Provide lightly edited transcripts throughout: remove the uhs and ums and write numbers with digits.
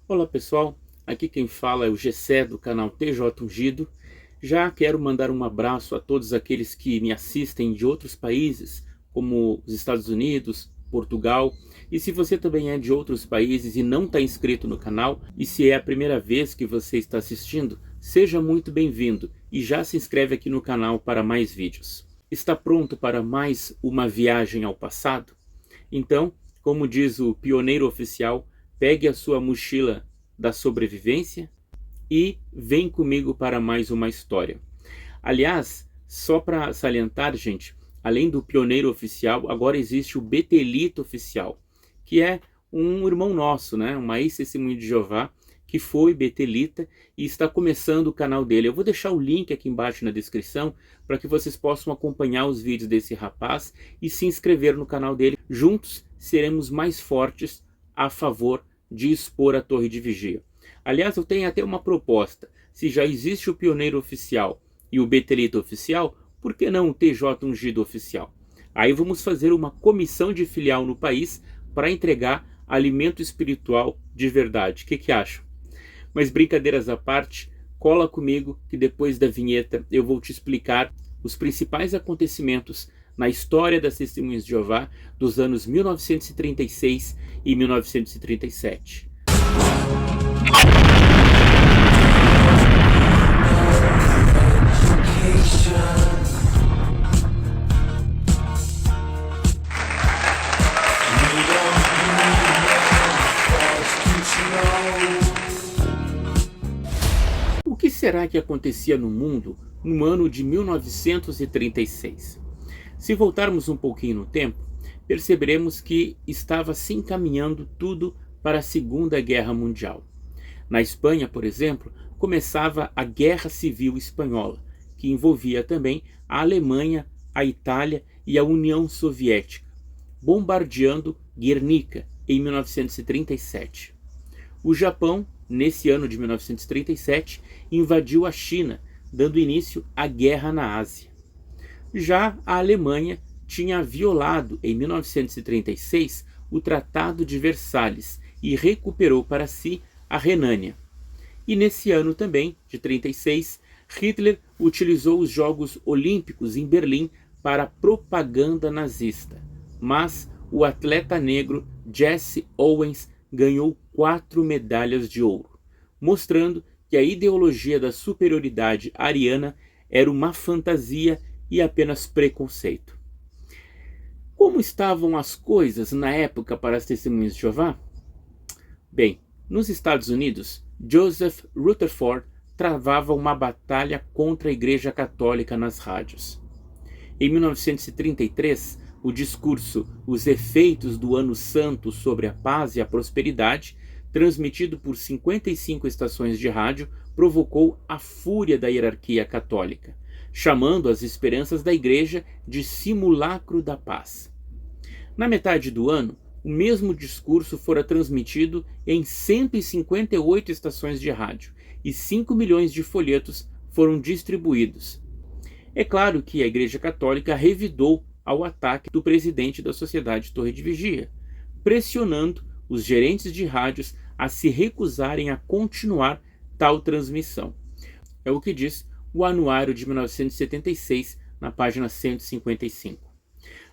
Olá pessoal, aqui quem fala é o Gessé do canal TJ Ungido. Já quero mandar um abraço a todos aqueles que me assistem de outros países, como os Estados Unidos, Portugal. E se você também é de outros países e não está inscrito no canal, e se é a primeira vez que você está assistindo, seja muito bem-vindo e já se inscreve aqui no canal para mais vídeos. Está pronto para mais uma viagem ao passado? Então, como diz o pioneiro oficial, pegue a sua mochila da sobrevivência e vem comigo para mais uma história. Aliás, só para salientar, gente, além do pioneiro oficial, agora existe o Betelito oficial, que é um irmão nosso, né? Uma ex-testemunha de Jeová, que foi betelita e está começando o canal dele. Eu vou deixar o link aqui embaixo na descrição para que vocês possam acompanhar os vídeos desse rapaz e se inscrever no canal dele. Juntos seremos mais fortes a favor de expor a torre de vigia. Aliás, eu tenho até uma proposta. Se já existe o pioneiro oficial e o betelito oficial, por que não o TJ Ungido oficial? Aí vamos fazer uma comissão de filial no país para entregar alimento espiritual de verdade. O que acham? Mas brincadeiras à parte, cola comigo que depois da vinheta eu vou te explicar os principais acontecimentos na história das Testemunhas de Jeová dos anos 1936 e 1937. O que será que acontecia no mundo no ano de 1936? Se voltarmos um pouquinho no tempo, perceberemos que estava se encaminhando tudo para a Segunda Guerra Mundial. Na Espanha, por exemplo, começava a Guerra Civil Espanhola, que envolvia também a Alemanha, a Itália e a União Soviética, bombardeando Guernica em 1937. O Japão, nesse ano de 1937, invadiu a China, dando início à Guerra na Ásia. Já a Alemanha tinha violado em 1936 o Tratado de Versalhes e recuperou para si a Renânia. E nesse ano também, de 36, Hitler utilizou os Jogos Olímpicos em Berlim para propaganda nazista. Mas o atleta negro Jesse Owens ganhou 4 medalhas de ouro, mostrando que a ideologia da superioridade ariana era uma fantasia e apenas preconceito. Como estavam as coisas na época para as Testemunhas de Jeová? Bem, nos Estados Unidos, Joseph Rutherford travava uma batalha contra a Igreja Católica nas rádios. Em 1933, o discurso Os Efeitos do Ano Santo sobre a Paz e a Prosperidade, transmitido por 55 estações de rádio, provocou a fúria da hierarquia católica, chamando as esperanças da Igreja de simulacro da paz. Na metade do ano, o mesmo discurso fora transmitido em 158 estações de rádio e 5 milhões de folhetos foram distribuídos. É claro que a Igreja Católica revidou ao ataque do presidente da Sociedade Torre de Vigia, pressionando os gerentes de rádios a se recusarem a continuar tal transmissão. É o que diz o Anuário de 1976, na página 155.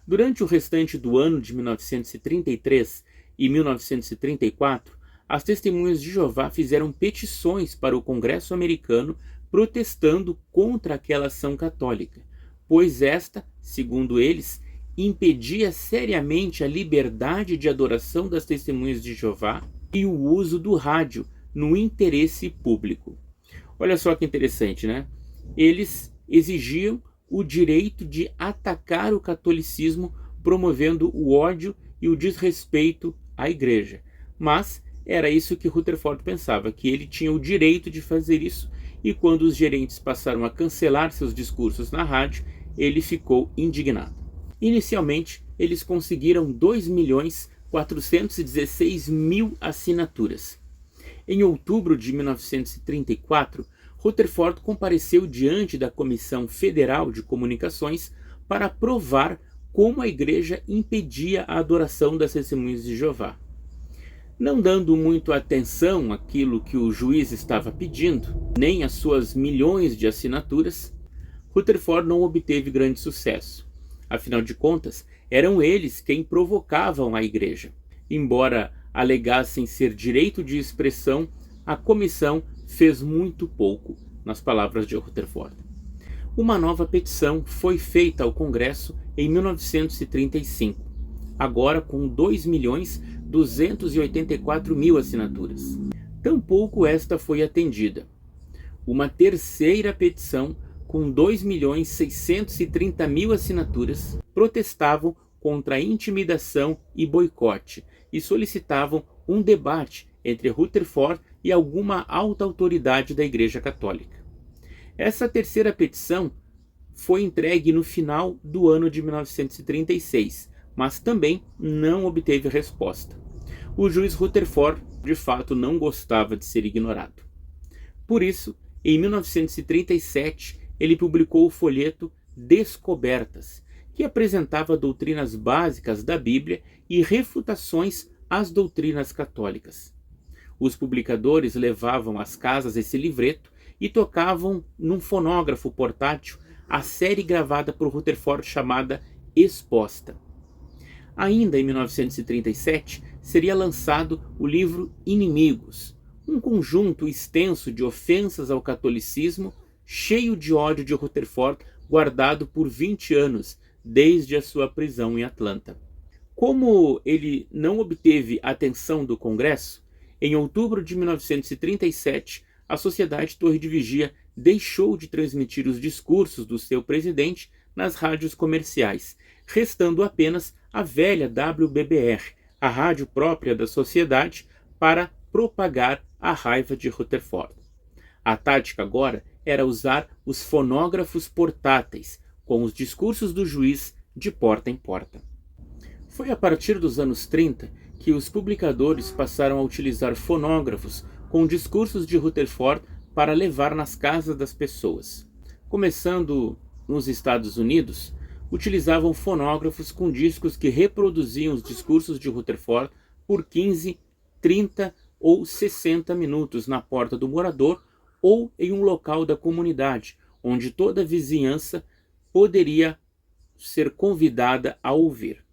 Durante o restante do ano de 1933 e 1934, as Testemunhas de Jeová fizeram petições para o Congresso americano protestando contra aquela ação católica, pois esta, segundo eles, impedia seriamente a liberdade de adoração das Testemunhas de Jeová e o uso do rádio no interesse público. Olha só que interessante, né? Eles exigiam o direito de atacar o catolicismo, promovendo o ódio e o desrespeito à igreja. Mas era isso que Rutherford pensava, que ele tinha o direito de fazer isso, e quando os gerentes passaram a cancelar seus discursos na rádio, ele ficou indignado. Inicialmente, eles conseguiram 2.416.000 assinaturas. Em outubro de 1934, Rutherford compareceu diante da Comissão Federal de Comunicações para provar como a igreja impedia a adoração das Testemunhas de Jeová. Não dando muito atenção àquilo que o juiz estava pedindo, nem às suas milhões de assinaturas, Rutherford não obteve grande sucesso. Afinal de contas, eram eles quem provocavam a igreja. Embora alegassem ser direito de expressão, a comissão fez muito pouco, nas palavras de Rutherford. Uma nova petição foi feita ao Congresso em 1935, agora com 2.284.000 assinaturas. Tampouco esta foi atendida. Uma terceira petição, com 2.630.000 assinaturas, protestavam contra a intimidação e boicote e solicitavam um debate entre Rutherford e alguma alta autoridade da Igreja Católica. Essa terceira petição foi entregue no final do ano de 1936, mas também não obteve resposta. O juiz Rutherford, de fato, não gostava de ser ignorado. Por isso, em 1937, ele publicou o folheto Descobertas, que apresentava doutrinas básicas da Bíblia e refutações às doutrinas católicas. Os publicadores levavam às casas esse livreto e tocavam num fonógrafo portátil a série gravada por Rutherford chamada Exposta. Ainda em 1937, seria lançado o livro Inimigos, um conjunto extenso de ofensas ao catolicismo, cheio de ódio de Rutherford, guardado por 20 anos, desde a sua prisão em Atlanta. Como ele não obteve atenção do Congresso, em outubro de 1937, a Sociedade Torre de Vigia deixou de transmitir os discursos do seu presidente nas rádios comerciais, restando apenas a velha WBBR, a rádio própria da sociedade, para propagar a raiva de Rutherford. A tática agora era usar os fonógrafos portáteis, com os discursos do juiz de porta em porta. Foi a partir dos anos 30 que os publicadores passaram a utilizar fonógrafos com discursos de Rutherford para levar nas casas das pessoas. Começando nos Estados Unidos, utilizavam fonógrafos com discos que reproduziam os discursos de Rutherford por 15, 30 ou 60 minutos na porta do morador ou em um local da comunidade, onde toda a vizinhança poderia ser convidada a ouvir.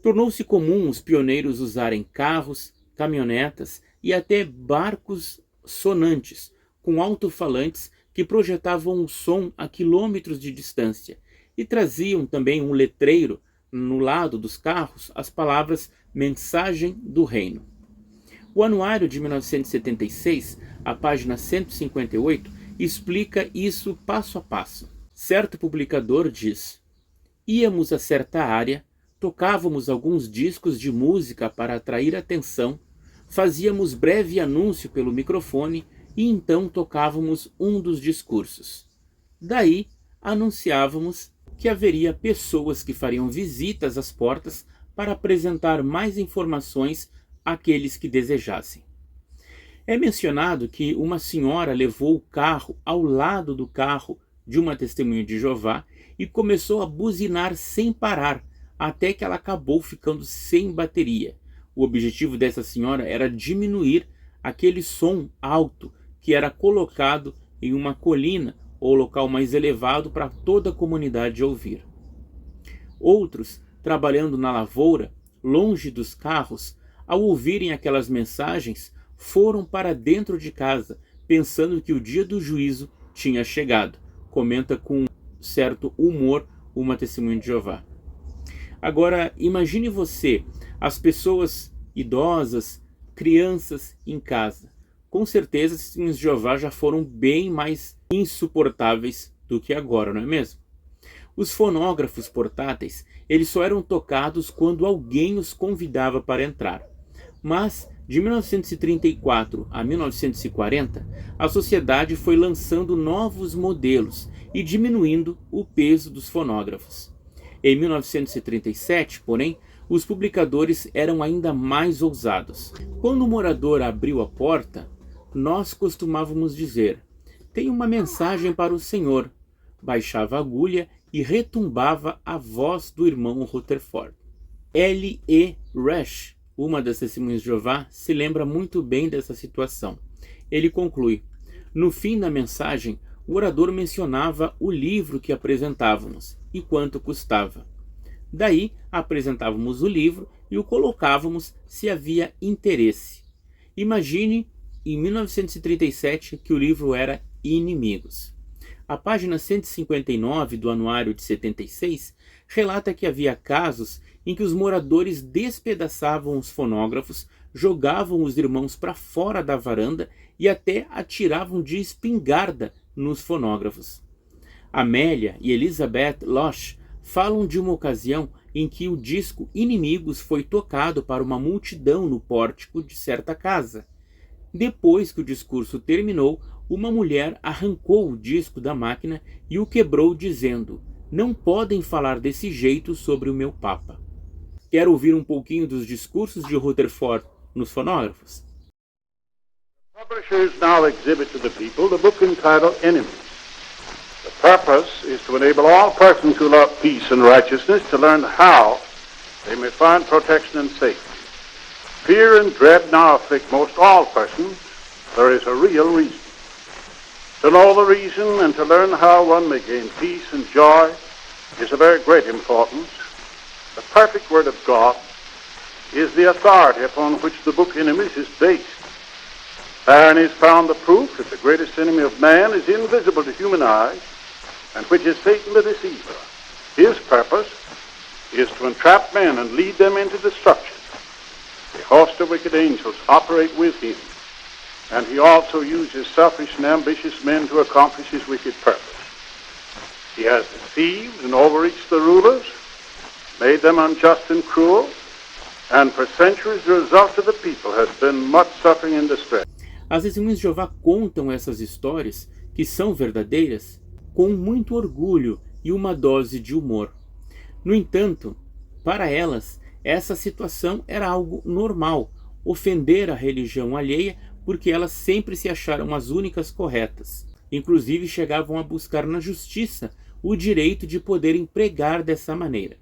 Tornou-se comum os pioneiros usarem carros, caminhonetas e até barcos sonantes, com alto-falantes que projetavam um som a quilômetros de distância e traziam também um letreiro no lado dos carros as palavras Mensagem do Reino. O anuário de 1976, a página 158, explica isso passo a passo. Certo publicador diz: íamos a certa área, tocávamos alguns discos de música para atrair atenção, fazíamos breve anúncio pelo microfone e então tocávamos um dos discursos. Daí anunciávamos que haveria pessoas que fariam visitas às portas para apresentar mais informações àqueles que desejassem. É mencionado que uma senhora levou o carro ao lado do carro de uma testemunha de Jeová e começou a buzinar sem parar, até que ela acabou ficando sem bateria. O objetivo dessa senhora era diminuir aquele som alto que era colocado em uma colina ou local mais elevado para toda a comunidade ouvir. Outros, trabalhando na lavoura, longe dos carros, ao ouvirem aquelas mensagens, foram para dentro de casa, pensando que o dia do juízo tinha chegado, comenta com certo humor uma testemunha de Jeová. Agora, imagine você, as pessoas idosas, crianças em casa. Com certeza, as testemunhas de Jeová já foram bem mais insuportáveis do que agora, não é mesmo? Os fonógrafos portáteis, eles só eram tocados quando alguém os convidava para entrar. Mas, de 1934 a 1940, a sociedade foi lançando novos modelos e diminuindo o peso dos fonógrafos. Em 1937, porém, os publicadores eram ainda mais ousados. Quando o morador abriu a porta, nós costumávamos dizer: tem uma mensagem para o senhor. Baixava a agulha e retumbava a voz do irmão Rutherford. L. E. Rush, uma das testemunhas de Jeová, se lembra muito bem dessa situação. Ele conclui: no fim da mensagem, o orador mencionava o livro que apresentávamos e quanto custava. Daí, apresentávamos o livro e o colocávamos se havia interesse. Imagine, em 1937, que o livro era Inimigos. A página 159 do Anuário de 76 relata que havia casos em que os moradores despedaçavam os fonógrafos, jogavam os irmãos para fora da varanda e até atiravam de espingarda nos fonógrafos. Amélia e Elizabeth Losch falam de uma ocasião em que o disco Inimigos foi tocado para uma multidão no pórtico de certa casa. Depois que o discurso terminou, uma mulher arrancou o disco da máquina e o quebrou, dizendo: não podem falar desse jeito sobre o meu Papa. Quer ouvir um pouquinho dos discursos de Rutherford nos fonógrafos? Publishers now exhibit to the people the book entitled Enemies. The purpose is to enable all persons who love peace and righteousness to learn how they may find protection and safety. Fear and dread now afflict most all persons. There is a real reason. To know the reason and to learn how one may gain peace and joy is of very great importance. The perfect Word of God is the authority upon which the book Enemies is based. Therein is found the proof that the greatest enemy of man is invisible to human eyes, and which is Satan the deceiver. His purpose is to entrap men and lead them into destruction. The host of wicked angels operate with him, and he also uses selfish and ambitious men to accomplish his wicked purpose. He has deceived and overreached the rulers, made them unjust and cruel, and for centuries the result of the people has been much suffering and distress. As testemunhas de Jeová contam essas histórias, que são verdadeiras, com muito orgulho e uma dose de humor. No entanto, para elas, essa situação era algo normal, ofender a religião alheia, porque elas sempre se acharam as únicas corretas. Inclusive chegavam a buscar na justiça o direito de poderem pregar dessa maneira.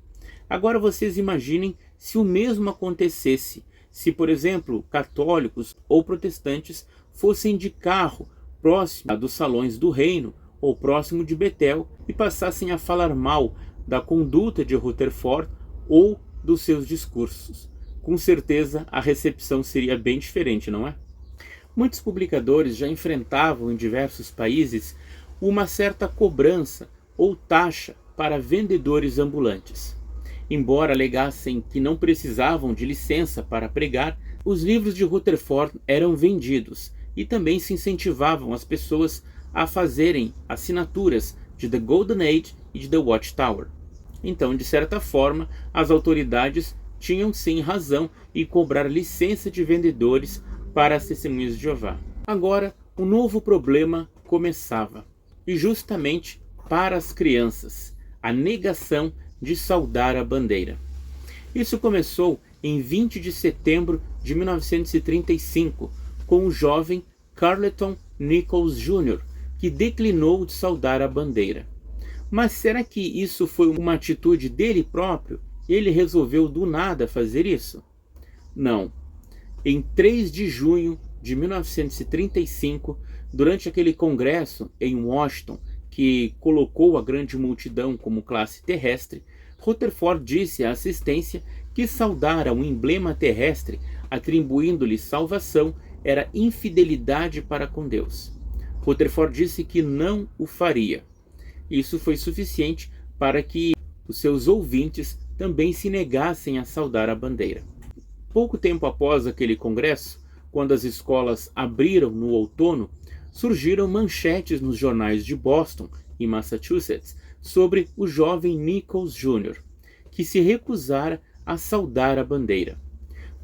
Agora vocês imaginem se o mesmo acontecesse, se, por exemplo, católicos ou protestantes fossem de carro próximo dos salões do reino ou próximo de Betel e passassem a falar mal da conduta de Rutherford ou dos seus discursos. Com certeza a recepção seria bem diferente, não é? Muitos publicadores já enfrentavam em diversos países uma certa cobrança ou taxa para vendedores ambulantes. Embora alegassem que não precisavam de licença para pregar, os livros de Rutherford eram vendidos e também se incentivavam as pessoas a fazerem assinaturas de The Golden Age e de The Watchtower. Então, de certa forma, as autoridades tinham sim razão em cobrar licença de vendedores para as testemunhas de Jeová. Agora, um novo problema começava, e justamente para as crianças, a negação de saudar a bandeira. Isso começou em 20 de setembro de 1935, com o jovem Carleton Nichols Jr., que declinou de saudar a bandeira. Mas será que isso foi uma atitude dele próprio? Ele resolveu do nada fazer isso? Não. Em 3 de junho de 1935, durante aquele congresso em Washington, que colocou a grande multidão como classe terrestre, Rutherford disse à assistência que saudar a um emblema terrestre, atribuindo-lhe salvação, era infidelidade para com Deus. Rutherford disse que não o faria. Isso foi suficiente para que os seus ouvintes também se negassem a saudar a bandeira. Pouco tempo após aquele congresso, quando as escolas abriram no outono, surgiram manchetes nos jornais de Boston, em Massachusetts, sobre o jovem Nichols Jr., que se recusara a saudar a bandeira.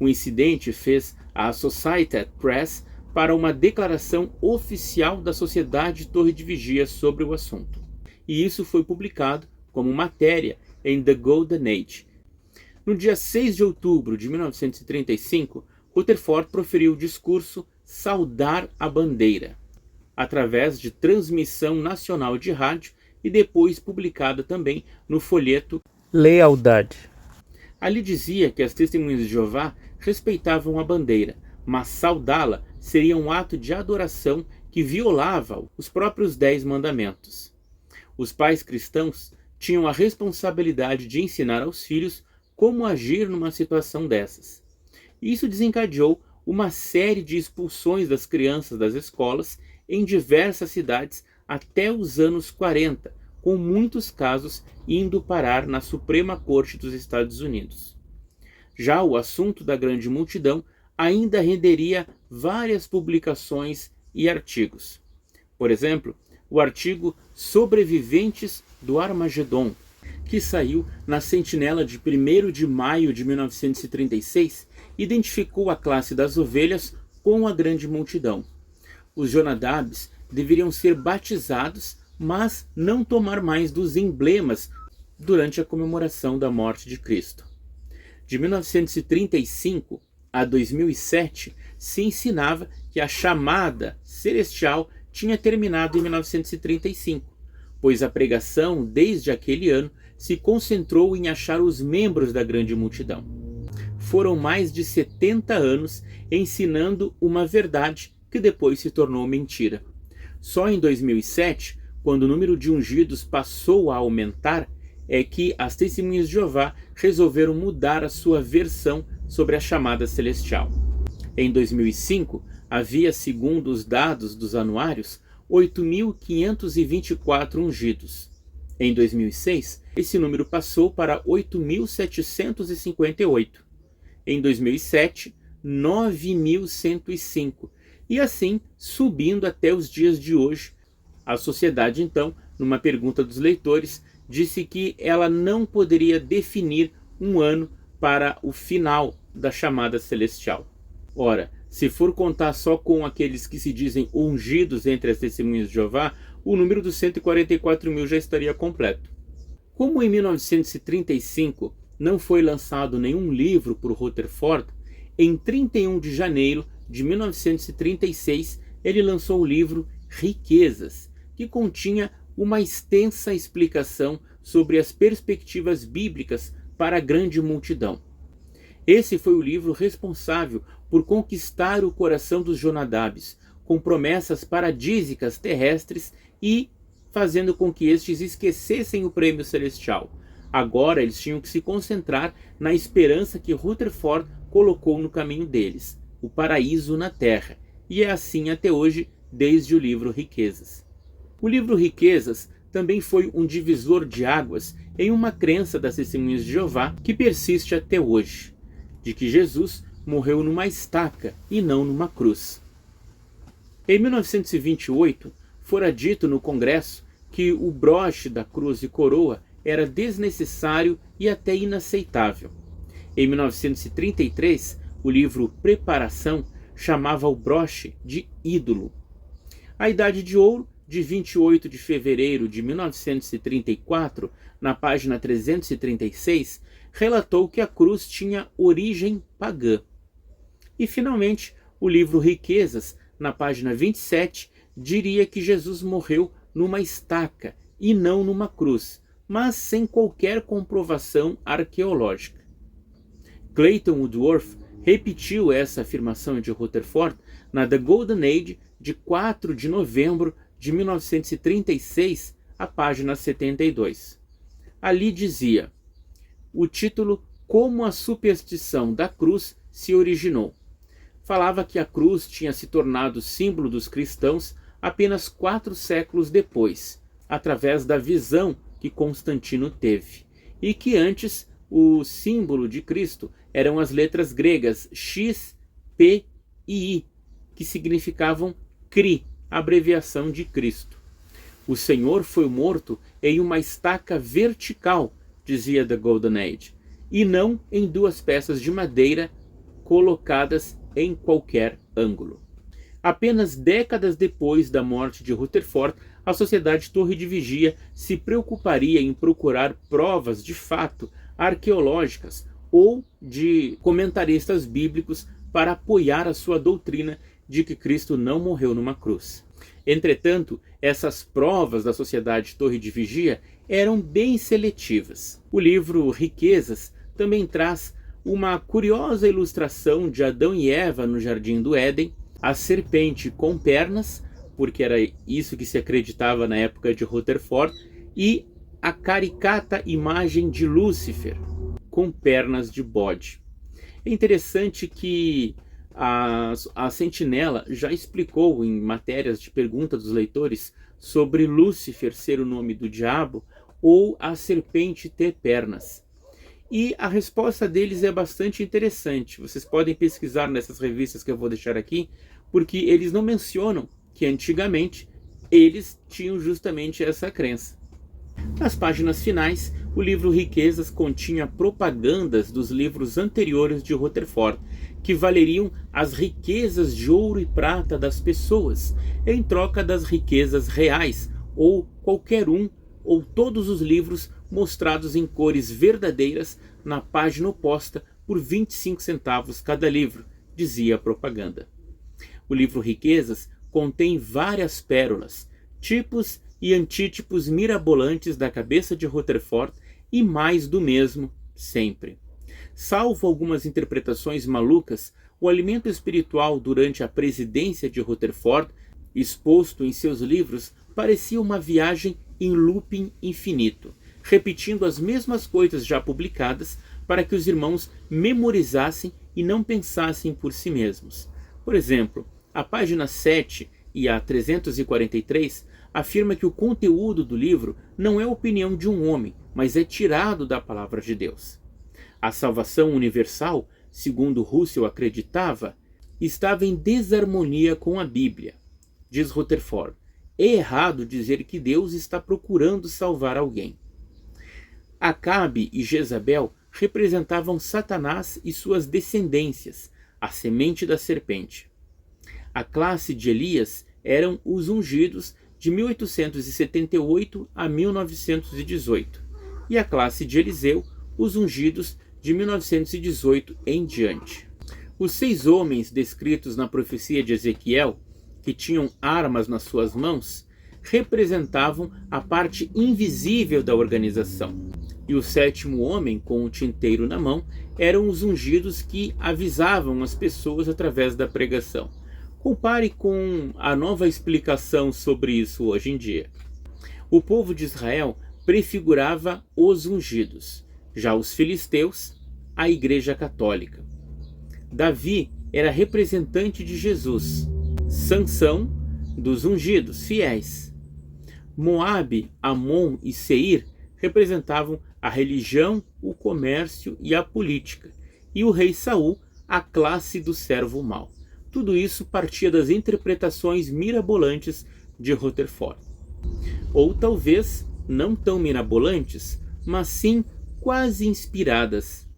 O incidente fez a Associated Press para uma declaração oficial da Sociedade Torre de Vigia sobre o assunto. E isso foi publicado como matéria em The Golden Age. No dia 6 de outubro de 1935, Rutherford proferiu o discurso Saudar a Bandeira, através de transmissão nacional de rádio e depois publicada também no folheto Lealdade. Ali dizia que as testemunhas de Jeová respeitavam a bandeira, mas saudá-la seria um ato de adoração que violava os próprios 10 mandamentos. Os pais cristãos tinham a responsabilidade de ensinar aos filhos como agir numa situação dessas. Isso desencadeou uma série de expulsões das crianças das escolas em diversas cidades até os anos 40, com muitos casos indo parar na Suprema Corte dos Estados Unidos. Já o assunto da grande multidão ainda renderia várias publicações e artigos. Por exemplo, o artigo Sobreviventes do Armagedon, que saiu na Sentinela de 1º de maio de 1936, identificou a classe das ovelhas com a grande multidão. Os Jonadabes deveriam ser batizados, mas não tomar mais dos emblemas durante a comemoração da morte de Cristo. De 1935 a 2007, se ensinava que a chamada celestial tinha terminado em 1935, pois a pregação, desde aquele ano, se concentrou em achar os membros da grande multidão. Foram mais de 70 anos ensinando uma verdade que depois se tornou mentira. Só em 2007, quando o número de ungidos passou a aumentar, é que as Testemunhas de Jeová resolveram mudar a sua versão sobre a chamada celestial. Em 2005, havia, segundo os dados dos anuários, 8.524 ungidos. Em 2006, esse número passou para 8.758. Em 2007, 9.105. E assim, subindo até os dias de hoje. A sociedade, então, numa pergunta dos leitores, disse que ela não poderia definir um ano para o final da chamada celestial. Ora, se for contar só com aqueles que se dizem ungidos entre as Testemunhas de Jeová, o número dos 144 mil já estaria completo. Como em 1935 não foi lançado nenhum livro por Rutherford, em 31 de janeiro de 1936 ele lançou o livro Riquezas, que continha uma extensa explicação sobre as perspectivas bíblicas para a grande multidão. Esse foi o livro responsável por conquistar o coração dos Jonadabes, com promessas paradísicas terrestres e fazendo com que estes esquecessem o prêmio celestial. Agora eles tinham que se concentrar na esperança que Rutherford colocou no caminho deles, o paraíso na terra. E é assim até hoje, desde o livro Riquezas. O livro Riquezas também foi um divisor de águas em uma crença das Testemunhas de Jeová que persiste até hoje, de que Jesus morreu numa estaca e não numa cruz. Em 1928, fora dito no Congresso que o broche da cruz e coroa era desnecessário e até inaceitável. Em 1933, o livro Preparação chamava o broche de ídolo. A Idade de Ouro, de 28 de fevereiro de 1934, na página 336, relatou que a cruz tinha origem pagã. E, finalmente, o livro Riquezas, na página 27, diria que Jesus morreu numa estaca e não numa cruz, mas sem qualquer comprovação arqueológica. Clayton Woodworth repetiu essa afirmação de Rutherford na The Golden Age de 4 de novembro de 1936, a página 72. Ali dizia: o título Como a superstição da cruz se originou. Falava que a cruz tinha se tornado símbolo dos cristãos apenas 4 séculos depois, através da visão que Constantino teve, e que antes o símbolo de Cristo eram as letras gregas X, P e I, que significavam CRI, abreviação de Cristo. O Senhor foi morto em uma estaca vertical, dizia The Golden Age, e não em 2 peças de madeira colocadas em qualquer ângulo. Apenas décadas depois da morte de Rutherford, a Sociedade Torre de Vigia se preocuparia em procurar provas de fato arqueológicas ou de comentaristas bíblicos para apoiar a sua doutrina de que Cristo não morreu numa cruz. Entretanto, essas provas da Sociedade Torre de Vigia eram bem seletivas. O livro Riquezas também traz uma curiosa ilustração de Adão e Eva no Jardim do Éden, a serpente com pernas, porque era isso que se acreditava na época de Rutherford, e a caricata imagem de Lúcifer, com pernas de bode. É interessante que a Sentinela já explicou em matérias de pergunta dos leitores sobre Lúcifer ser o nome do diabo ou a serpente ter pernas. E a resposta deles é bastante interessante. Vocês podem pesquisar nessas revistas que eu vou deixar aqui, porque eles não mencionam que antigamente eles tinham justamente essa crença. Nas páginas finais, o livro Riquezas continha propagandas dos livros anteriores de Rutherford, que valeriam as riquezas de ouro e prata das pessoas, em troca das riquezas reais, ou qualquer um ou todos os livros mostrados em cores verdadeiras na página oposta por 25 centavos cada livro, dizia a propaganda. O livro Riquezas contém várias pérolas, tipos e antítipos mirabolantes da cabeça de Rutherford e mais do mesmo sempre. Salvo algumas interpretações malucas, o alimento espiritual durante a presidência de Rutherford, exposto em seus livros, parecia uma viagem em looping infinito, repetindo as mesmas coisas já publicadas para que os irmãos memorizassem e não pensassem por si mesmos. Por exemplo, a página 7 e a 343 afirma que o conteúdo do livro não é a opinião de um homem, mas é tirado da palavra de Deus. A salvação universal, segundo Russell acreditava, estava em desarmonia com a Bíblia. Diz Rutherford, é errado dizer que Deus está procurando salvar alguém. Acabe e Jezabel representavam Satanás e suas descendências, a semente da serpente. A classe de Elias eram os ungidos de 1878 a 1918, e a classe de Eliseu, os ungidos de 1918 em diante. Os 6 homens descritos na profecia de Ezequiel, que tinham armas nas suas mãos, representavam a parte invisível da organização. E o 7º homem, com o tinteiro na mão, eram os ungidos que avisavam as pessoas através da pregação. Compare com a nova explicação sobre isso hoje em dia. O povo de Israel prefigurava os ungidos, já os filisteus, a Igreja Católica. Davi era representante de Jesus, Sansão, dos ungidos, fiéis. Moabe, Amon e Seir representavam a religião, o comércio e a política, e o rei Saul, a classe do servo mau. Tudo isso partia das interpretações mirabolantes de Rutherford. Ou talvez não tão mirabolantes, mas sim quase inspiradas.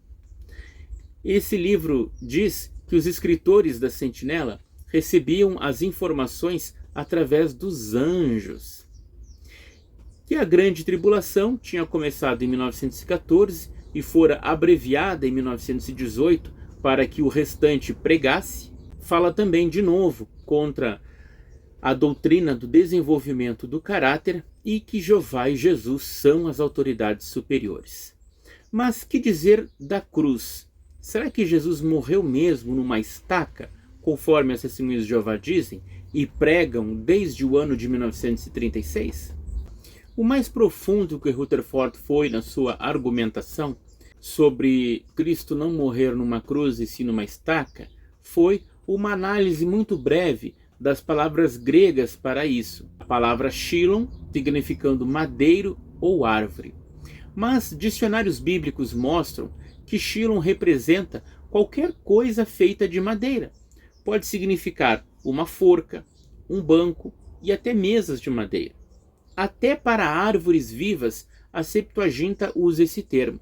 Esse livro diz que os escritores da Sentinela recebiam as informações através dos anjos. Que a Grande Tribulação tinha começado em 1914 e fora abreviada em 1918 para que o restante pregasse, fala também de novo contra a doutrina do desenvolvimento do caráter e que Jeová e Jesus são as autoridades superiores. Mas que dizer da cruz? Será que Jesus morreu mesmo numa estaca, conforme as testemunhas de Jeová dizem, e pregam desde o ano de 1936? O mais profundo que Rutherford foi na sua argumentação sobre Cristo não morrer numa cruz e sim numa estaca foi uma análise muito breve das palavras gregas para isso. A palavra Shilon, significando madeiro ou árvore. Mas dicionários bíblicos mostram que Shilon representa qualquer coisa feita de madeira. Pode significar uma forca, um banco e até mesas de madeira. Até para árvores vivas, a Septuaginta usa esse termo.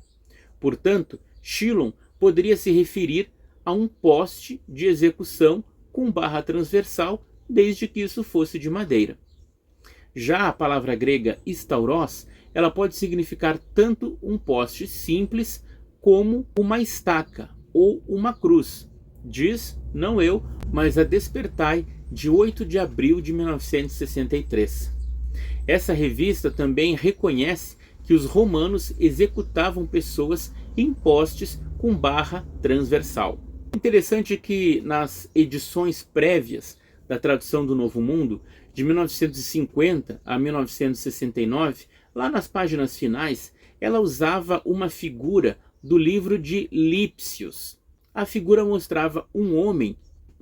Portanto, Shilon poderia se referir a um poste de execução com barra transversal, desde que isso fosse de madeira. Já a palavra grega stauros, ela pode significar tanto um poste simples como uma estaca ou uma cruz. Diz, não eu, mas a Despertai, de 8 de abril de 1963. Essa revista também reconhece que os romanos executavam pessoas em postes com barra transversal. Interessante que nas edições prévias da tradução do Novo Mundo, de 1950 a 1969, lá nas páginas finais, ela usava uma figura do livro de Lipsius. A figura mostrava um homem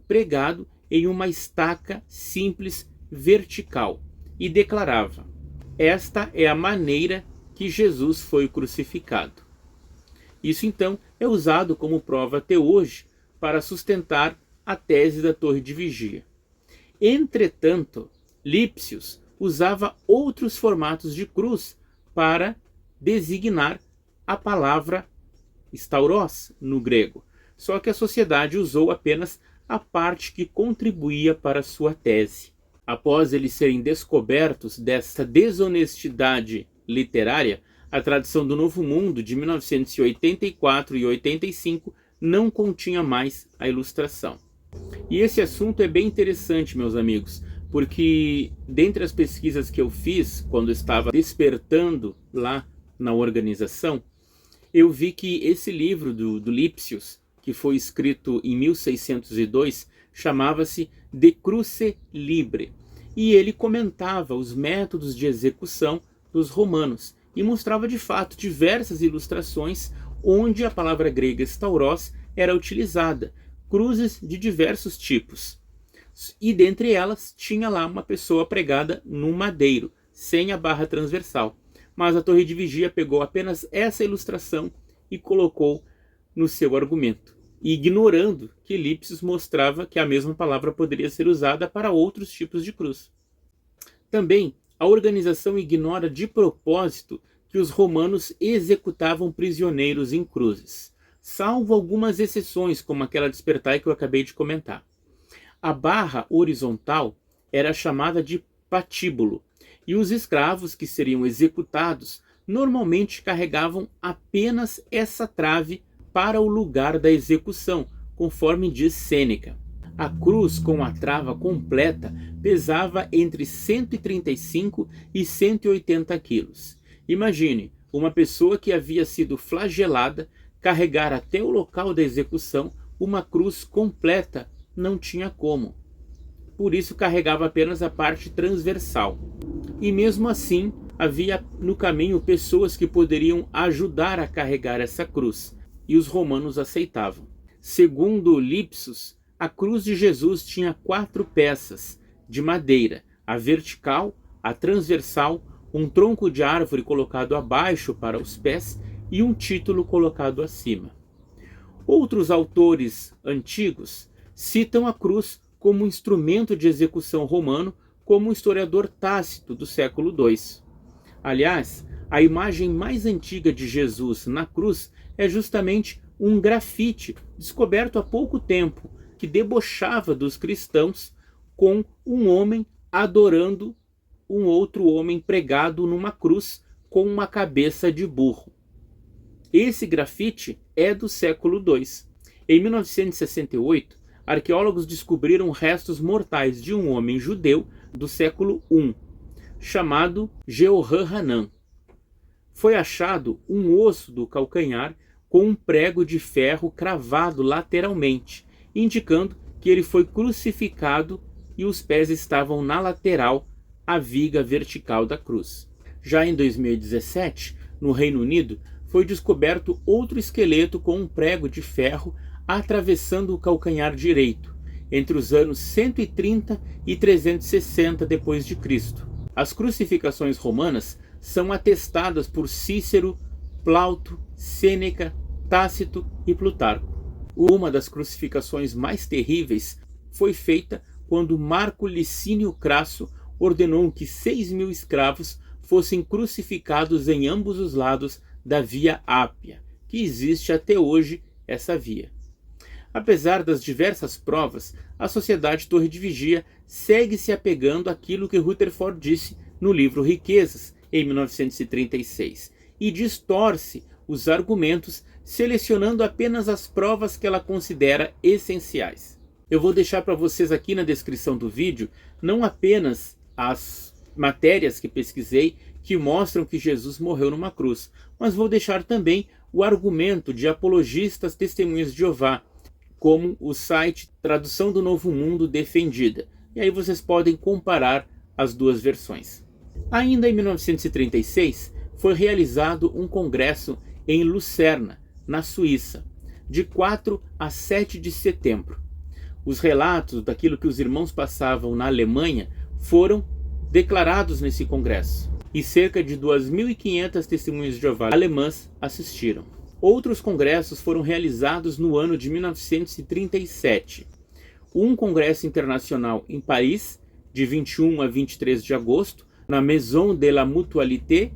pregado em uma estaca simples vertical e declarava: esta é a maneira que Jesus foi crucificado. Isso então é usado como prova até hoje para sustentar a tese da Torre de Vigia. Entretanto, Lipsius usava outros formatos de cruz para designar a palavra stauros no grego, só que a sociedade usou apenas a parte que contribuía para sua tese. Após eles serem descobertos dessa desonestidade literária, a tradução do Novo Mundo de 1984 e 85 não continha mais a ilustração. E esse assunto é bem interessante, meus amigos, porque dentre as pesquisas que eu fiz quando estava despertando lá na organização, eu vi que esse livro do Lipsius, que foi escrito em 1602, chamava-se De Cruce Libre, e ele comentava os métodos de execução dos romanos e mostrava de fato diversas ilustrações onde a palavra grega stauros era utilizada, cruzes de diversos tipos. E dentre elas tinha lá uma pessoa pregada num madeiro, sem a barra transversal. Mas a Torre de Vigia pegou apenas essa ilustração e colocou no seu argumento, ignorando que Lipsius mostrava que a mesma palavra poderia ser usada para outros tipos de cruz. Também, a organização ignora de propósito que os romanos executavam prisioneiros em cruzes, salvo algumas exceções, como aquela de Spertai que eu acabei de comentar. A barra horizontal era chamada de patíbulo, e os escravos que seriam executados normalmente carregavam apenas essa trave para o lugar da execução, conforme diz Sêneca. A cruz com a trava completa pesava entre 135 e 180 quilos. Imagine, uma pessoa que havia sido flagelada carregar até o local da execução uma cruz completa, não tinha como. Por isso carregava apenas a parte transversal. E mesmo assim, havia no caminho pessoas que poderiam ajudar a carregar essa cruz, e os romanos aceitavam. Segundo Lipsius, a cruz de Jesus tinha 4 peças de madeira, a vertical, a transversal, um tronco de árvore colocado abaixo para os pés e um título colocado acima. Outros autores antigos citam a cruz como instrumento de execução romano, como o historiador Tácito do século II. Aliás, a imagem mais antiga de Jesus na cruz é justamente um grafite descoberto há pouco tempo, que debochava dos cristãos com um homem adorando um outro homem pregado numa cruz com uma cabeça de burro. Esse grafite é do século II. Em 1968, arqueólogos descobriram restos mortais de um homem judeu do século I, chamado Jehoram Hanan. Foi achado um osso do calcanhar com um prego de ferro cravado lateralmente, indicando que ele foi crucificado e os pés estavam na lateral, a viga vertical da cruz. Já em 2017, no Reino Unido, foi descoberto outro esqueleto com um prego de ferro atravessando o calcanhar direito, entre os anos 130 e 360 d.C. As crucificações romanas são atestadas por Cícero, Plauto, Sêneca, Tácito e Plutarco. Uma das crucificações mais terríveis foi feita quando Marco Licínio Crasso ordenou que 6.000 escravos fossem crucificados em ambos os lados da Via Ápia, que existe até hoje essa via. Apesar das diversas provas, a Sociedade Torre de Vigia segue se apegando àquilo que Rutherford disse no livro Riquezas, em 1936, e distorce os argumentos, selecionando apenas as provas que ela considera essenciais. Eu vou deixar para vocês aqui na descrição do vídeo não apenas as matérias que pesquisei que mostram que Jesus morreu numa cruz, mas vou deixar também o argumento de apologistas testemunhas de Jeová, como o site Tradução do Novo Mundo Defendida. E aí vocês podem comparar as duas versões. Ainda em 1936, foi realizado um congresso em Lucerna, na Suíça, de 4 a 7 de setembro. Os relatos daquilo que os irmãos passavam na Alemanha foram declarados nesse congresso, e cerca de 2.500 testemunhas de Jeová alemãs assistiram. Outros congressos foram realizados no ano de 1937. Um congresso internacional em Paris, de 21 a 23 de agosto, na Maison de la Mutualité.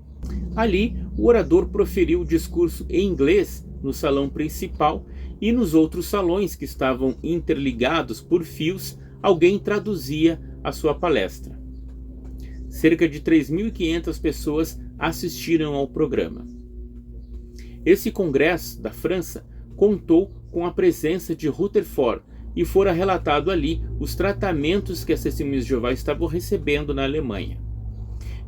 Ali, o orador proferiu o discurso em inglês no salão principal, e nos outros salões que estavam interligados por fios, alguém traduzia a sua palestra. Cerca de 3.500 pessoas assistiram ao programa. Esse congresso da França contou com a presença de Rutherford e fora relatado ali os tratamentos que as testemunhas de Jeová estavam recebendo na Alemanha.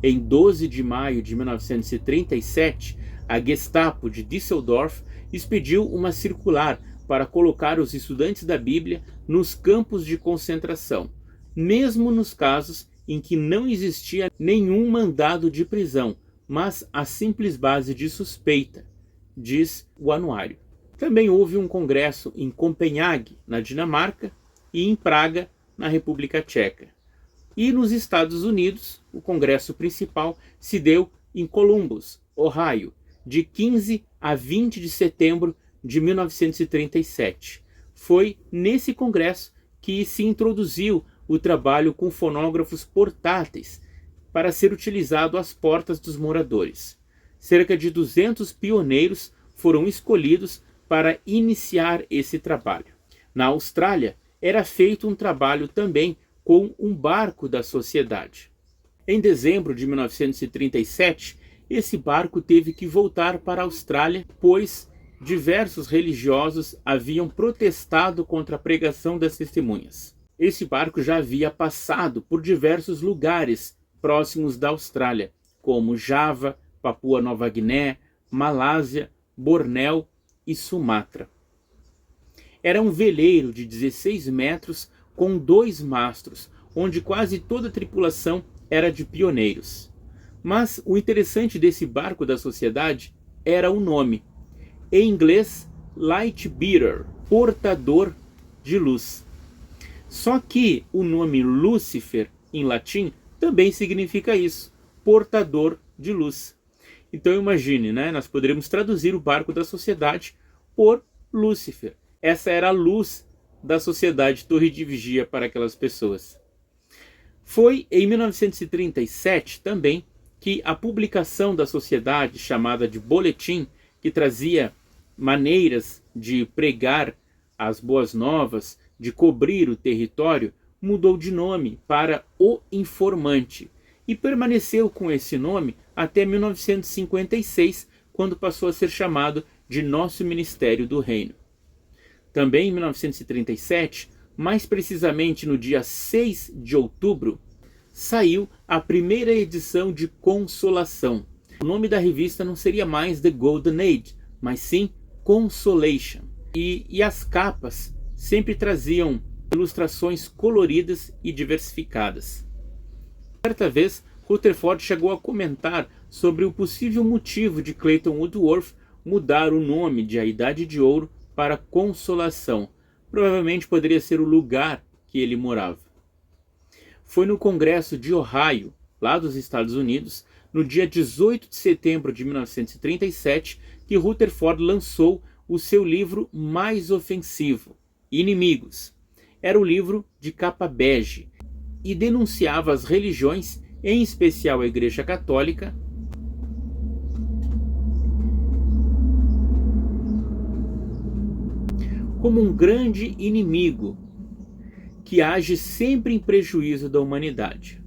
Em 12 de maio de 1937, a Gestapo de Düsseldorf expediu uma circular para colocar os estudantes da Bíblia nos campos de concentração, mesmo nos casos em que não existia nenhum mandado de prisão, mas a simples base de suspeita, diz o anuário. Também houve um congresso em Copenhague, na Dinamarca, e em Praga, na República Tcheca. E nos Estados Unidos, o congresso principal se deu em Columbus, Ohio, de 15 a 20 de setembro de 1937. Foi nesse congresso que se introduziu o trabalho com fonógrafos portáteis para ser utilizado às portas dos moradores. Cerca de 200 pioneiros foram escolhidos para iniciar esse trabalho. Na Austrália, era feito um trabalho também com um barco da sociedade. Em dezembro de 1937, esse barco teve que voltar para a Austrália, pois diversos religiosos haviam protestado contra a pregação das testemunhas. Esse barco já havia passado por diversos lugares próximos da Austrália, como Java, Papua Nova Guiné, Malásia, Bornéu e Sumatra. Era um veleiro de 16 metros com 2 mastros, onde quase toda a tripulação era de pioneiros. Mas o interessante desse barco da sociedade era o nome. Em inglês, Light Bearer, portador de luz. Só que o nome Lúcifer, em latim, também significa isso, portador de luz. Então imagine, nós poderíamos traduzir o barco da sociedade por Lúcifer. Essa era a luz da sociedade Torre de Vigia para aquelas pessoas. Foi em 1937 também que a publicação da sociedade, chamada de Boletim, que trazia maneiras de pregar as boas novas, de cobrir o território, mudou de nome para O Informante e permaneceu com esse nome até 1956, quando passou a ser chamado de Nosso Ministério do Reino. Também em 1937, mais precisamente no dia 6 de outubro, saiu a primeira edição de Consolação. O nome da revista não seria mais The Golden Age, mas sim Consolation. E as capas sempre traziam ilustrações coloridas e diversificadas. Certa vez, Rutherford chegou a comentar sobre o possível motivo de Clayton Woodworth mudar o nome de A Idade de Ouro para Consolação. Provavelmente poderia ser o lugar que ele morava. Foi no Congresso de Ohio, lá dos Estados Unidos, no dia 18 de setembro de 1937, que Rutherford lançou o seu livro mais ofensivo, Inimigos. Era o livro de capa bege e denunciava as religiões, em especial a Igreja Católica, como um grande inimigo que age sempre em prejuízo da humanidade.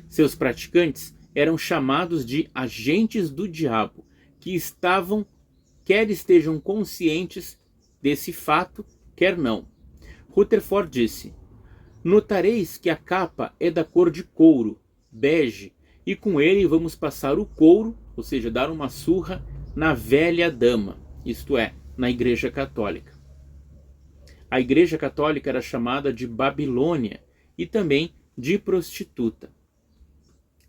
Seus praticantes eram chamados de agentes do diabo, que estavam, quer estejam conscientes desse fato, quer não. Rutherford disse: notareis que a capa é da cor de couro, bege, e com ele vamos passar o couro, ou seja, dar uma surra na velha dama, isto é, na Igreja Católica. A Igreja Católica era chamada de Babilônia e também de prostituta.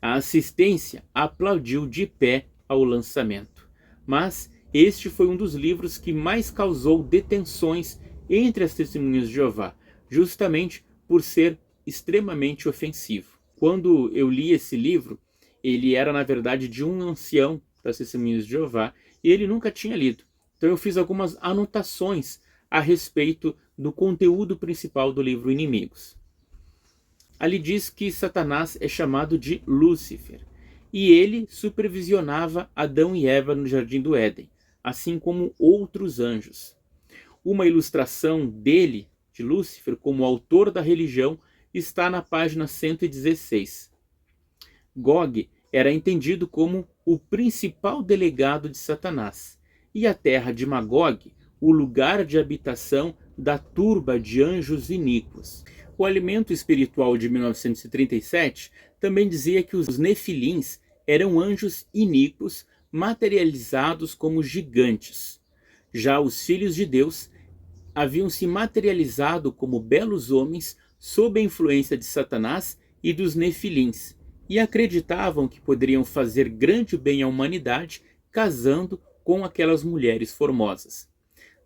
A assistência aplaudiu de pé ao lançamento, mas este foi um dos livros que mais causou detenções entre as testemunhas de Jeová, justamente por ser extremamente ofensivo. Quando eu li esse livro, ele era na verdade de um ancião das testemunhas de Jeová e ele nunca tinha lido. Então eu fiz algumas anotações a respeito do conteúdo principal do livro Inimigos. Ali diz que Satanás é chamado de Lúcifer e ele supervisionava Adão e Eva no Jardim do Éden, assim como outros anjos. Uma ilustração dele, de Lúcifer, como autor da religião, está na página 116. Gog era entendido como o principal delegado de Satanás, e a terra de Magog, o lugar de habitação da turba de anjos iníquos. O Alimento Espiritual de 1937 também dizia que os nefilins eram anjos iníquos materializados como gigantes. Já os filhos de Deus haviam se materializado como belos homens sob a influência de Satanás e dos nefilins, e acreditavam que poderiam fazer grande bem à humanidade casando com aquelas mulheres formosas.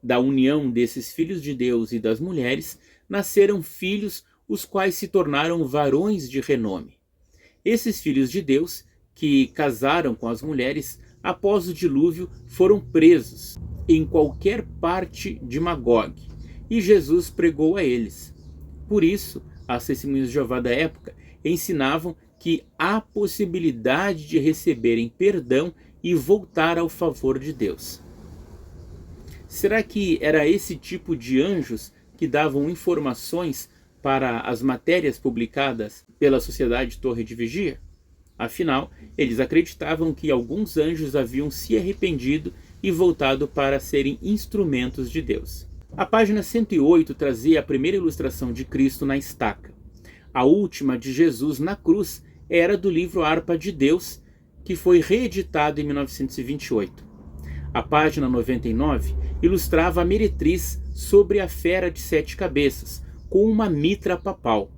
Da união desses filhos de Deus e das mulheres, nasceram filhos, os quais se tornaram varões de renome. Esses filhos de Deus, que casaram com as mulheres, após o dilúvio, foram presos em qualquer parte de Magog, e Jesus pregou a eles. Por isso, as testemunhas de Jeová da época ensinavam que há possibilidade de receberem perdão e voltar ao favor de Deus. Será que era esse tipo de anjos que davam informações para as matérias publicadas pela Sociedade Torre de Vigia? Afinal, eles acreditavam que alguns anjos haviam se arrependido e voltado para serem instrumentos de Deus. A página 108 trazia a primeira ilustração de Cristo na estaca. A última, de Jesus na cruz, era do livro Harpa de Deus, que foi reeditado em 1928. A página 99 ilustrava a meretriz sobre a fera de 7 cabeças, com uma mitra papal.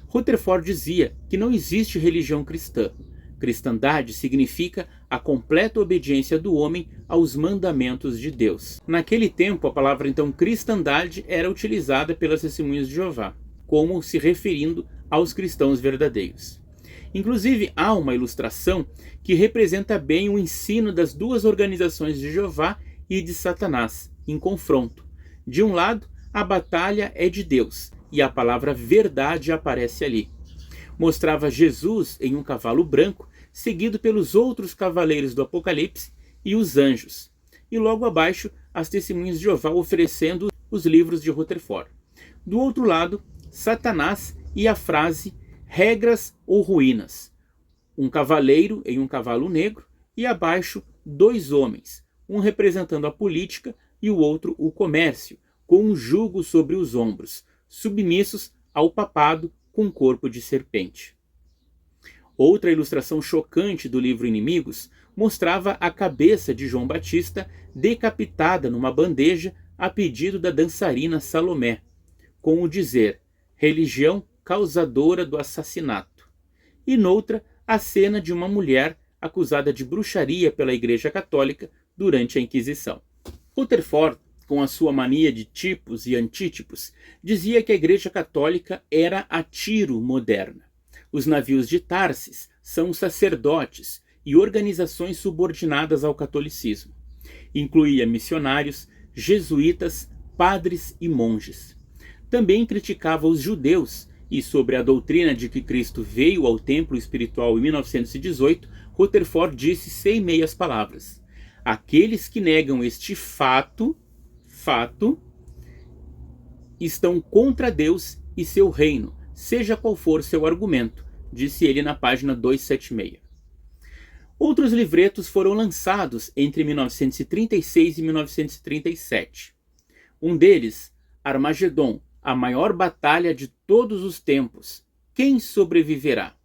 Rutherford dizia que não existe religião cristã. Cristandade significa a completa obediência do homem aos mandamentos de Deus. Naquele tempo, a palavra então cristandade era utilizada pelas testemunhas de Jeová, como se referindo aos cristãos verdadeiros. Inclusive, há uma ilustração que representa bem o ensino das duas organizações de Jeová e de Satanás, em confronto. De um lado, a batalha é de Deus, e a palavra verdade aparece ali. Mostrava Jesus em um cavalo branco, seguido pelos outros cavaleiros do Apocalipse e os anjos. E logo abaixo, as testemunhas de Jeová oferecendo os livros de Rutherford. Do outro lado, Satanás e a frase regras ou ruínas. Um cavaleiro em um cavalo negro e abaixo 2 homens, um representando a política e o outro o comércio, com um jugo sobre os ombros, submissos ao papado com corpo de serpente. Outra ilustração chocante do livro Inimigos mostrava a cabeça de João Batista decapitada numa bandeja a pedido da dançarina Salomé, com o dizer, religião causadora do assassinato. E noutra, a cena de uma mulher acusada de bruxaria pela Igreja Católica durante a Inquisição. Rutherford, com a sua mania de tipos e antítipos, dizia que a Igreja Católica era a Tiro moderna. Os navios de Tarsis são sacerdotes e organizações subordinadas ao catolicismo. Incluía missionários, jesuítas, padres e monges. Também criticava os judeus e, sobre a doutrina de que Cristo veio ao templo espiritual em 1918, Rutherford disse sem meias palavras: aqueles que negam este fato estão contra Deus e seu reino, seja qual for seu argumento, disse ele na página 276. Outros livretos foram lançados entre 1936 e 1937. Um deles, Armagedon, a maior batalha de todos os tempos. Quem sobreviverá?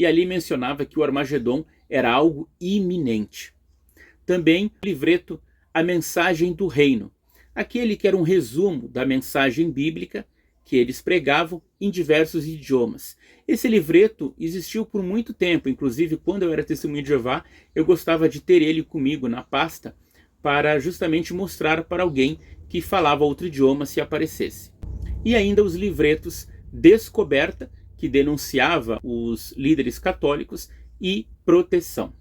e ali mencionava que o Armagedon era algo iminente. Também o livreto A Mensagem do Reino, aquele que era um resumo da mensagem bíblica que eles pregavam em diversos idiomas. Esse livreto existiu por muito tempo, inclusive quando eu era testemunha de Jeová, eu gostava de ter ele comigo na pasta para justamente mostrar para alguém que falava outro idioma se aparecesse. E ainda os livretos Descoberta, que denunciava os líderes católicos, e Proteção.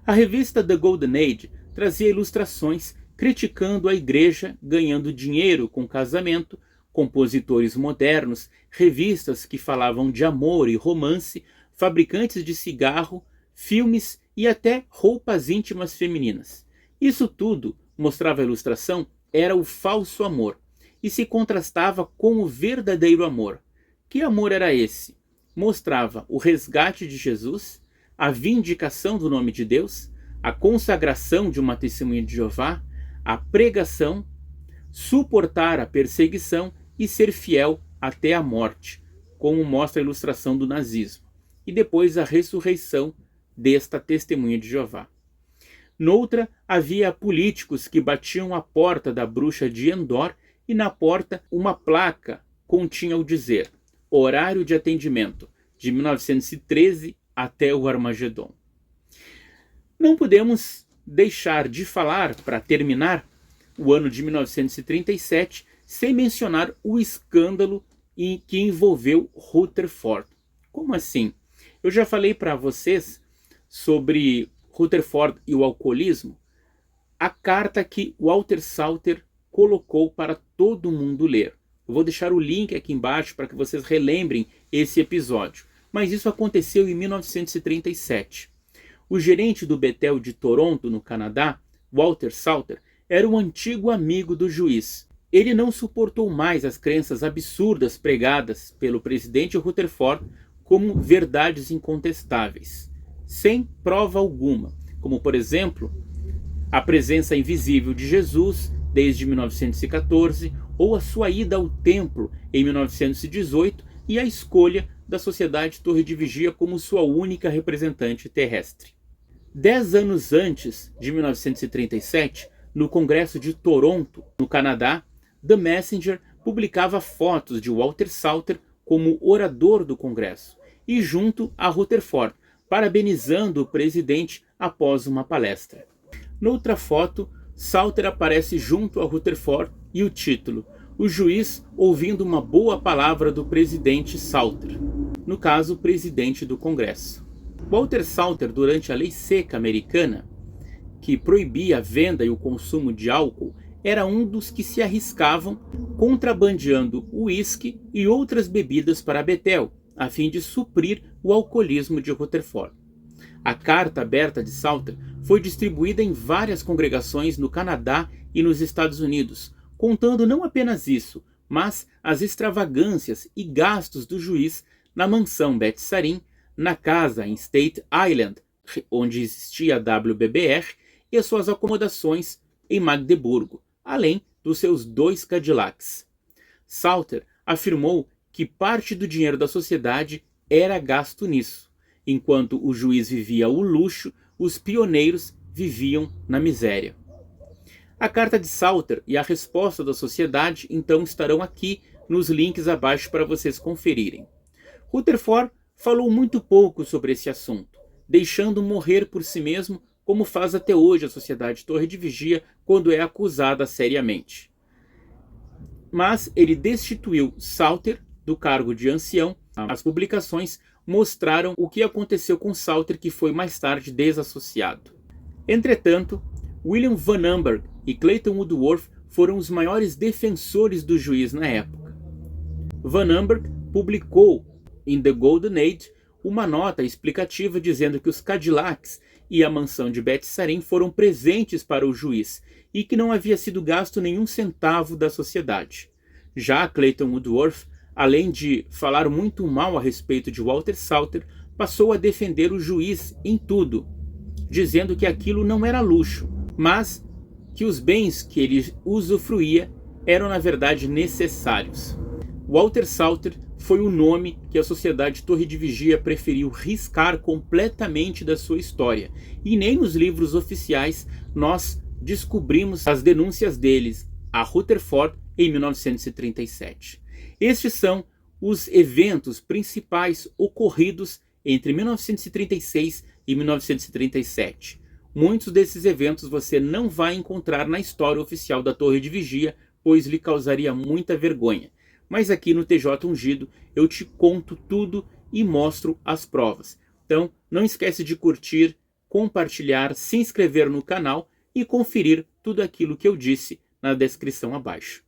A revista The Golden Age trazia ilustrações criticando a igreja ganhando dinheiro com casamento, compositores modernos, revistas que falavam de amor e romance, fabricantes de cigarro, filmes e até roupas íntimas femininas. Isso tudo, mostrava a ilustração, era o falso amor e se contrastava com o verdadeiro amor. Que amor era esse? Mostrava o resgate de Jesus, a vindicação do nome de Deus, a consagração de uma testemunha de Jeová, a pregação, suportar a perseguição e ser fiel até a morte, como mostra a ilustração do nazismo, e depois a ressurreição desta testemunha de Jeová. Noutra, havia políticos que batiam a porta da bruxa de Endor e na porta uma placa continha o dizer horário de atendimento, de 1913 até o Armagedon. Não podemos deixar de falar, para terminar, o ano de 1937, sem mencionar o escândalo que envolveu Rutherford. Como assim? Eu já falei para vocês sobre Rutherford e o alcoolismo, a carta que Walter Salter colocou para todo mundo ler. Eu vou deixar o link aqui embaixo para que vocês relembrem esse episódio. Mas isso aconteceu em 1937. O gerente do Bethel de Toronto, no Canadá, Walter Salter, era um antigo amigo do juiz. Ele não suportou mais as crenças absurdas pregadas pelo presidente Rutherford como verdades incontestáveis, sem prova alguma, como, por exemplo, a presença invisível de Jesus desde 1914, ou a sua ida ao templo em 1918 e a escolha da Sociedade Torre de Vigia como sua única representante terrestre. 10 anos antes de 1937, no Congresso de Toronto, no Canadá, The Messenger publicava fotos de Walter Salter como orador do Congresso e junto a Rutherford, parabenizando o presidente após uma palestra. Noutra foto, Salter aparece junto a Rutherford e o título "O juiz ouvindo uma boa palavra do presidente Salter", no caso, o presidente do Congresso. Walter Salter, durante a lei seca americana, que proibia a venda e o consumo de álcool, era um dos que se arriscavam contrabandeando uísque e outras bebidas para Bethel, a fim de suprir o alcoolismo de Rutherford. A carta aberta de Salter foi distribuída em várias congregações no Canadá e nos Estados Unidos, contando não apenas isso, mas as extravagâncias e gastos do juiz na mansão Beth Sarim, na casa em State Island, onde existia a WBBR, e as suas acomodações em Magdeburgo, além dos seus 2 Cadillacs. Salter afirmou que parte do dinheiro da sociedade era gasto nisso. Enquanto o juiz vivia o luxo, os pioneiros viviam na miséria. A carta de Salter e a resposta da sociedade então estarão aqui nos links abaixo para vocês conferirem. Rutherford falou muito pouco sobre esse assunto, deixando morrer por si mesmo, como faz até hoje a Sociedade Torre de Vigia quando é acusada seriamente. Mas ele destituiu Salter do cargo de ancião. As publicações mostraram o que aconteceu com Salter, que foi mais tarde desassociado. Entretanto, William Van Amberg e Clayton Woodworth foram os maiores defensores do juiz na época. Van Amberg publicou em The Golden Age uma nota explicativa dizendo que os Cadillacs e a mansão de Beth Sarim foram presentes para o juiz e que não havia sido gasto nenhum centavo da sociedade. Já Clayton Woodworth, além de falar muito mal a respeito de Walter Salter, passou a defender o juiz em tudo, dizendo que aquilo não era luxo, mas que os bens que ele usufruía eram na verdade necessários. Walter Salter foi o nome que a Sociedade Torre de Vigia preferiu riscar completamente da sua história, e nem nos livros oficiais nós descobrimos as denúncias deles a Rutherford em 1937. Estes são os eventos principais ocorridos entre 1936 e 1937. Muitos desses eventos você não vai encontrar na história oficial da Torre de Vigia, pois lhe causaria muita vergonha. Mas aqui no TJ Ungido eu te conto tudo e mostro as provas. Então não esquece de curtir, compartilhar, se inscrever no canal e conferir tudo aquilo que eu disse na descrição abaixo.